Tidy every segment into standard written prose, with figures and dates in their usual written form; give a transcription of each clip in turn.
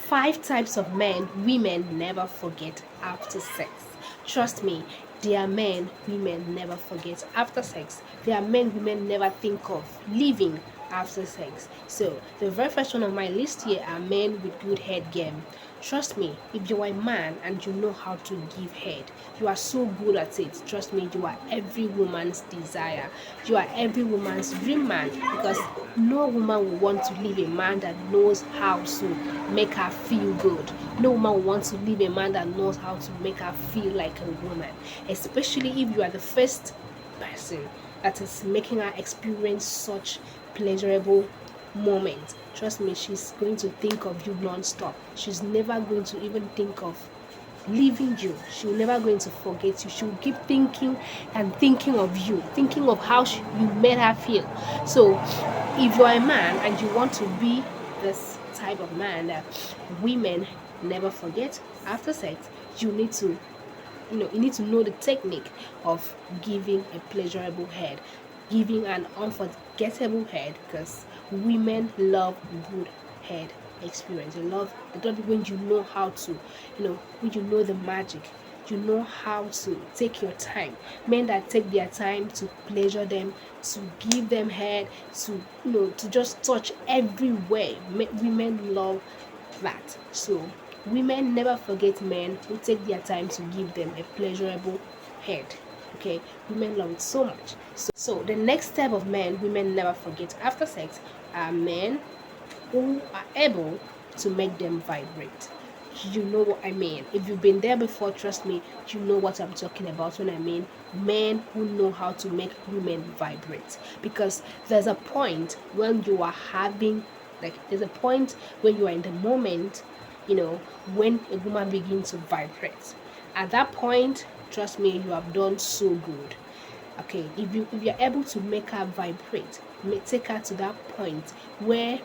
5 types of men women never forget after sex. Trust me, there are men women never forget after sex. There are men women never think of leaving after sex. So, the very first one on my list here are men with good head game. Trust me, if you are a man and you know how to give head, you are so good at it. Trust me, you are every woman's desire. You are every woman's dream man, because no woman will want to leave a man that knows how to make her feel good. No woman will want to leave a man that knows how to make her feel like a woman, especially if you are the first person that is making her experience such pleasurable moment. Trust me, she's going to think of you non-stop. She's never going to even think of leaving you. She'll never going to forget you. She'll keep thinking and thinking of you, thinking of how you made her feel. So if you're a man and you want to be this type of man that women never forget after sex, you need to know the technique of giving a pleasurable head, giving an unforgettable head, because women love good head experience. They love when you know how to, when you know the magic, you know how to take your time. Men that take their time to pleasure them, to give them head, to to just touch everywhere. Women love that. So women never forget men who take their time to give them a pleasurable head. Okay, women love it so much. So the next type of men women never forget after sex are men who are able to make them vibrate. You know what I mean. If you've been there before, trust me, you know what I'm talking about when I mean men who know how to make women vibrate. Because there's a point when you are having, there's a point when you are in the moment, when a woman begins to vibrate. At that point, trust me, you have done so good. Okay, if you're able to make her vibrate, take her to that point where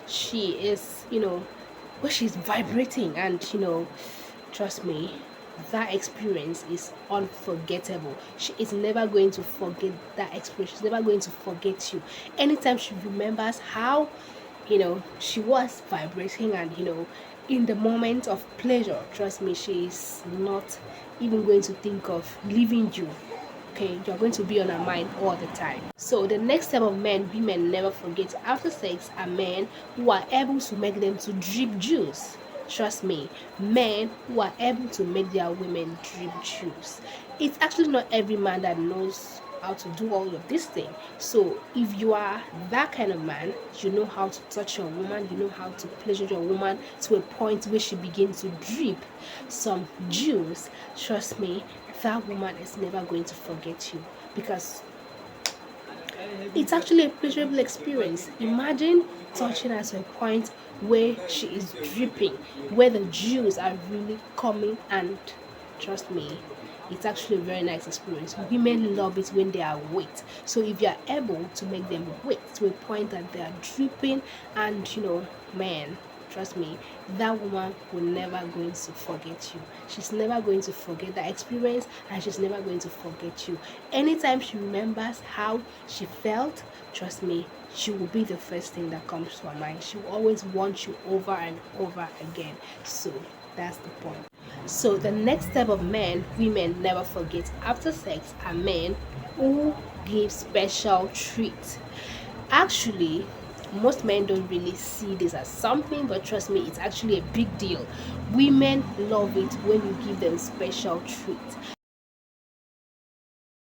she is, where she's vibrating, and trust me, that experience is unforgettable. She is never going to forget that experience. She's never going to forget you. Anytime she remembers how she was vibrating, and in the moment of pleasure, trust me, she is not even going to think of leaving you. Okay, you're going to be on her mind all the time. So the next type of men women never forget after sex are men who are able to make them to drip juice. Trust me, men who are able to make their women drip juice. It's actually not every man that knows how to do all of this thing. So if you are that kind of man, you know how to touch your woman, you know how to pleasure your woman to a point where she begins to drip some juice. Trust me, that woman is never going to forget you, because it's actually a pleasurable experience. Imagine touching her to a point where she is dripping, where the juice are really coming, and trust me, it's actually a very nice experience. Women love it when they are wet. So if you are able to make them wet to a point that they are dripping, and man, trust me, that woman will never going to forget you. She's never going to forget that experience, and she's never going to forget you. Anytime she remembers how she felt, trust me, she will be the first thing that comes to her mind. She will always want you over and over again. So that's the point. So the next type of men women never forget after sex are men who give special treats. Actually, most men don't really see this as something, but trust me, it's actually a big deal. Women love it when you give them special treats.